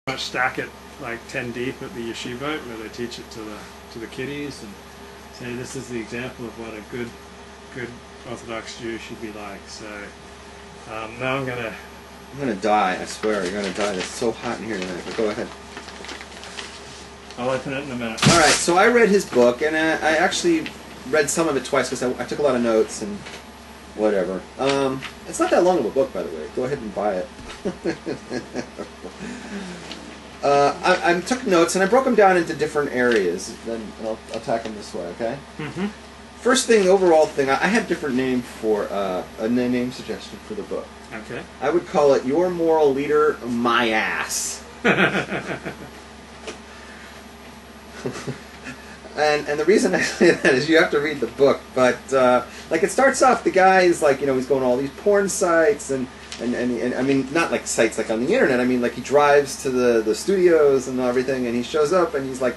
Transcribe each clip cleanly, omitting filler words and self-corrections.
much stack it like 10 deep at the yeshiva where they teach it to the kiddies and say this is the example of what a good Orthodox Jew should be like. So now I'm gonna die. I swear, you're gonna die. It's so hot in here tonight. But go ahead. I'll open it in a minute. All right. So I read his book, and I actually read some of it twice because I took a lot of notes and whatever. It's not that long of a book, by the way. Go ahead and buy it. I took notes and I broke them down into different areas. Then I'll attack them this way, okay? Mm-hmm. First thing, the overall thing, I have a different name for a name suggestion for the book. Okay. I would call it Your Moral Leader, My Ass. And the reason I say that is you have to read the book, but like it starts off, the guy is like, he's going to all these porn sites and I mean, not like sites like on the internet. I mean, like he drives to the studios and everything, and he shows up and he's like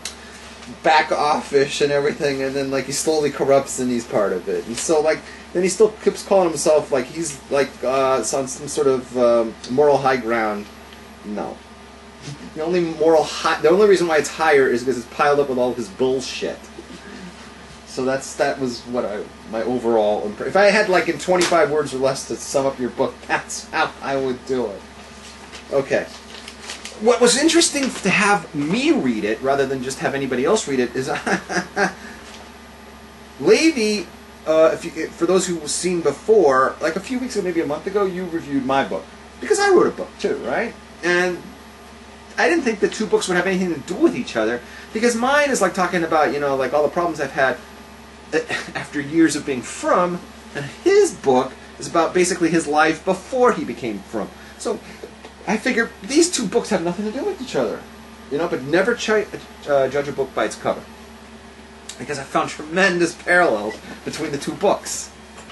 back offish and everything, and then like he slowly corrupts and he's part of it. And so like then he still keeps calling himself like he's like on some sort of moral high ground. No. The only reason why it's higher is because it's piled up with all of his bullshit. So that was what my overall impression. If I had like in 25 words or less to sum up your book, that's how I would do it. Okay. What was interesting to have me read it rather than just have anybody else read it is Levi. For those who've seen before, like a few weeks ago, maybe a month ago, you reviewed my book because I wrote a book too, right? And I didn't think the two books would have anything to do with each other because mine is like talking about, like all the problems I've had after years of being from, and his book is about basically his life before he became from. So I figure these two books have nothing to do with each other, but never judge a book by its cover because I found tremendous parallels between the two books.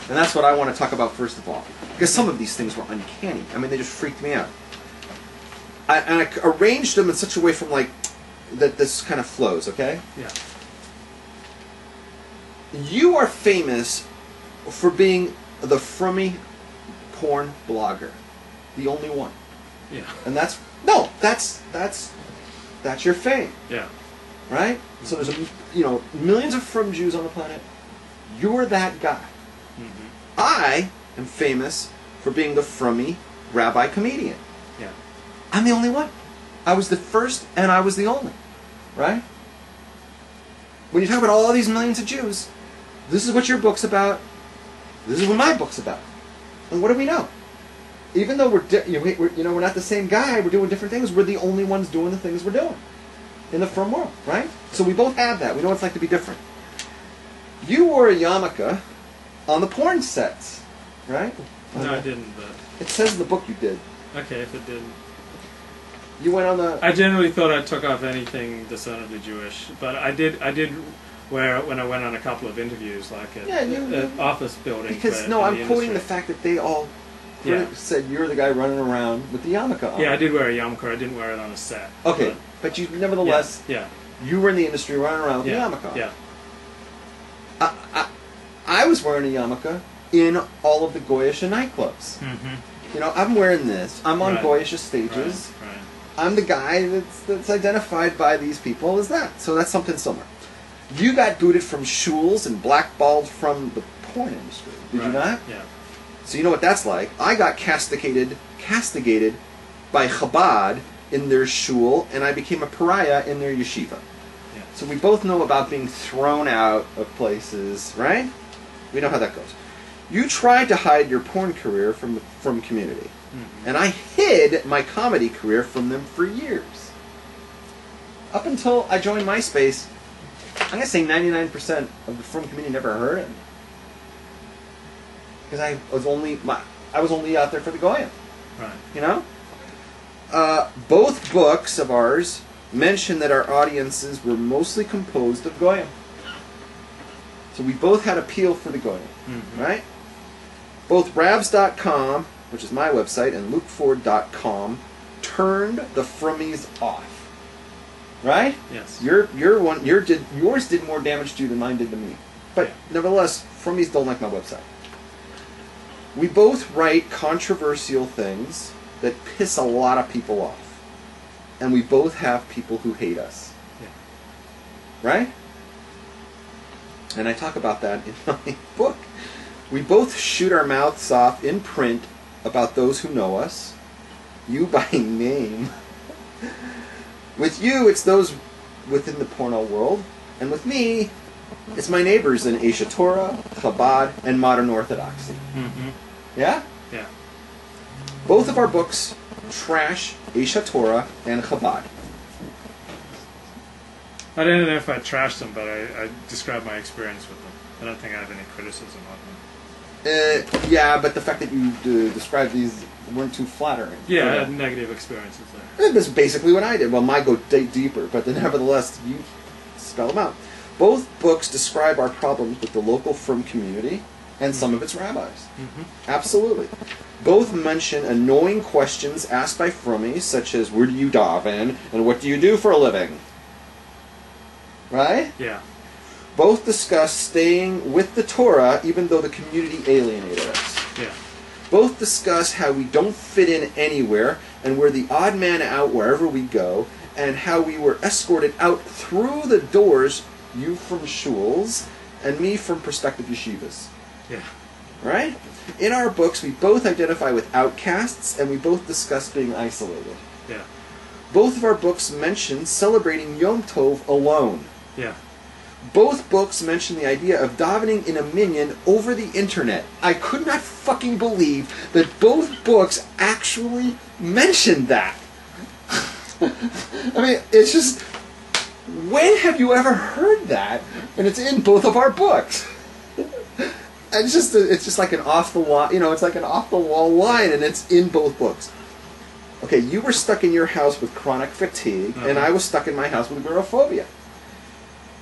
And that's what I want to talk about first of all, because some of these things were uncanny. I mean, they just freaked me out. I arranged them in such a way from like that this kind of flows, okay? Yeah. You are famous for being the frummy porn blogger, the only one. Yeah. And that's your fame. Yeah. Right? Mm-hmm. So there's millions of frum Jews on the planet. You're that guy. Mm-hmm. I am famous for being the frummy rabbi comedian. Yeah. I'm the only one. I was the first and I was the only. Right? When you talk about all these millions of Jews, this is what your book's about. This is what my book's about. And what do we know? Even though we're not the same guy, we're doing different things, we're the only ones doing the things we're doing in the frum world, right? So we both have that. We know what it's like to be different. You wore a yarmulke on the porn sets, right? No, I didn't, but it says in the book you did. Okay, if it didn't. You went on the... I generally thought I took off anything discernibly Jewish, but I did wear it when I went on a couple of interviews, like at office building. Because I'm quoting the fact that they all said you're the guy running around with the yarmulke on. Yeah, I did wear a yarmulke. I didn't wear it on a set. Okay, but you nevertheless, you were in the industry running around with the yarmulke on. Yeah. I was wearing a yarmulke in all of the Goyish nightclubs. Mm-hmm. I'm wearing this. I'm on Goyish stages. Right. I'm the guy that's identified by these people as that. So that's something similar. You got booted from Shuls and blackballed from the porn industry. Did you not? Yeah. So you know what that's like. I got castigated by Chabad in their shul, and I became a pariah in their yeshiva. Yeah. So we both know about being thrown out of places, right? We know how that goes. You tried to hide your porn career from community. Mm-hmm. And I hid my comedy career from them for years. Up until I joined MySpace, I'm going to say 99% of the frum community never heard of me. Because I was only out there for the Goyim. Right. Both books of ours mention that our audiences were mostly composed of Goyim. So we both had appeal for the Goyim. Mm-hmm. Right? Both Ravs.com, which is my website, and LukeFord.com turned the frummies off. Right? Yes. Yours did more damage to you than mine did to me. But nevertheless, frummies don't like my website. We both write controversial things that piss a lot of people off. and we both have people who hate us. Yeah. Right? And I talk about that in my book. We both shoot our mouths off in print about those who know us. You by name. With you, it's those within the porno world. And with me, it's my neighbors in Aish Torah, Chabad, and Modern Orthodoxy. Mm-hmm. Yeah? Yeah. Both of our books trash Aish Torah and Chabad. I don't know if I trashed them, but I described my experience with them. I don't think I have any criticism of them. Yeah, but the fact that you described these weren't too flattering. Yeah, I had negative experiences there. That's basically what I did. Well, mine go deeper, but then nevertheless, you spell them out. Both books describe our problems with the local frum community and some of its rabbis. Mm-hmm. Absolutely. Both mention annoying questions asked by frummies, such as, where do you daven, and what do you do for a living? Right? Yeah. Both discuss staying with the Torah even though the community alienated us. Yeah. Both discuss how we don't fit in anywhere and we're the odd man out wherever we go, and how we were escorted out through the doors, you from shuls and me from prospective yeshivas. Yeah. Right? In our books, we both identify with outcasts and we both discuss being isolated. Yeah. Both of our books mention celebrating Yom Tov alone. Yeah. Both books mention the idea of davening in a minyan over the internet. I could not fucking believe that both books actually mentioned that. I mean, it's just, when have you ever heard that? And it's in both of our books. And it's just like an off the wall, it's like an off the wall line, and it's in both books. Okay, you were stuck in your house with chronic fatigue, and I was stuck in my house with agoraphobia.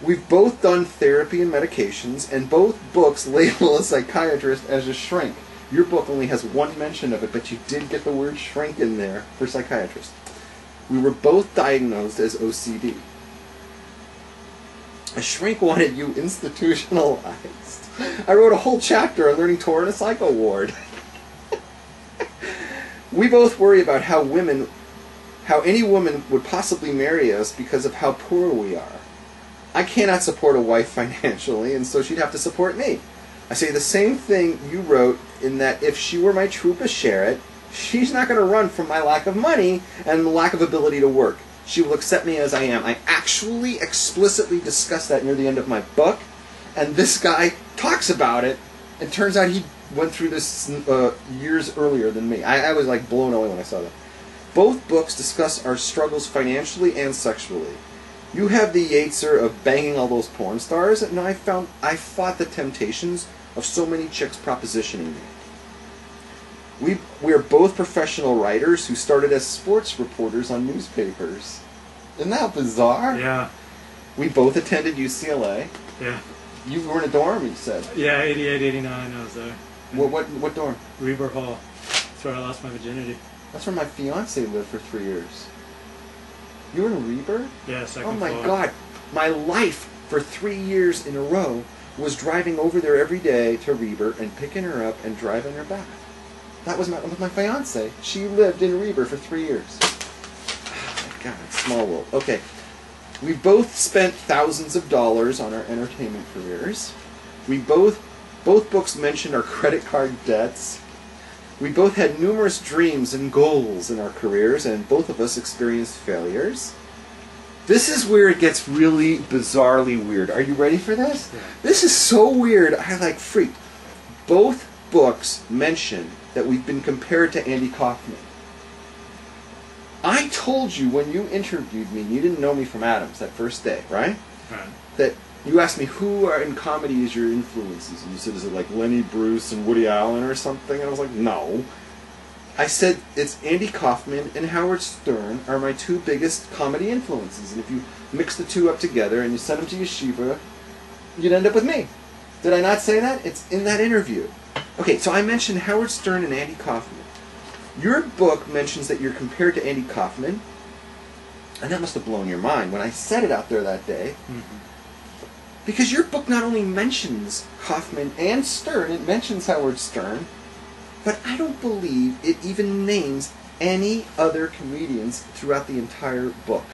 We've both done therapy and medications, and both books label a psychiatrist as a shrink. Your book only has one mention of it, but you did get the word shrink in there for psychiatrist. We were both diagnosed as OCD. A shrink wanted you institutionalized. I wrote a whole chapter on learning Torah in a psycho ward. We both worry about how any woman would possibly marry us because of how poor we are. I cannot support a wife financially, and so she'd have to support me. I say the same thing you wrote, in that if she were my true basheret, she's not going to run from my lack of money and the lack of ability to work. She will accept me as I am. I actually explicitly discuss that near the end of my book, and this guy talks about it, and turns out he went through this years earlier than me. I was like blown away when I saw that. Both books discuss our struggles financially and sexually. You have the yetzer of banging all those porn stars, and I fought the temptations of so many chicks propositioning me. We are both professional writers who started as sports reporters on newspapers. Isn't that bizarre? Yeah. We both attended UCLA. Yeah. You were in a dorm, you said. Yeah, 88, 89, I was there. What dorm? Reber Hall. That's where I lost my virginity. That's where my fiance lived for 3 years. You were in Reber? Yeah, second Oh my floor. God. My life for 3 years in a row was driving over there every day to Reber and picking her up and driving her back. That was with my fiance. She lived in Reber for 3 years. Oh my God, small world. Okay. We both spent thousands of dollars on our entertainment careers. Both books mentioned our credit card debts. We both had numerous dreams and goals in our careers, and both of us experienced failures. This is where it gets really bizarrely weird. Are you ready for this? Yeah. This is so weird, I like freaked. Both books mention that we've been compared to Andy Kaufman. I told you when you interviewed me, and you didn't know me from Adams that first day, right? Right. That you asked me who are in comedy is your influences, and you said, is it like Lenny Bruce and Woody Allen or something? And I was like, no. I said it's Andy Kaufman and Howard Stern are my two biggest comedy influences, and if you mix the two up together and you send them to yeshiva, you'd end up with me. Did I not say that? It's in that interview. Okay, so I mentioned Howard Stern and Andy Kaufman. Your book mentions that you're compared to Andy Kaufman, and that must have blown your mind when I said it out there that day. Mm-hmm. Because your book not only mentions Kaufman and Stern, it mentions Howard Stern, but I don't believe it even names any other comedians throughout the entire book.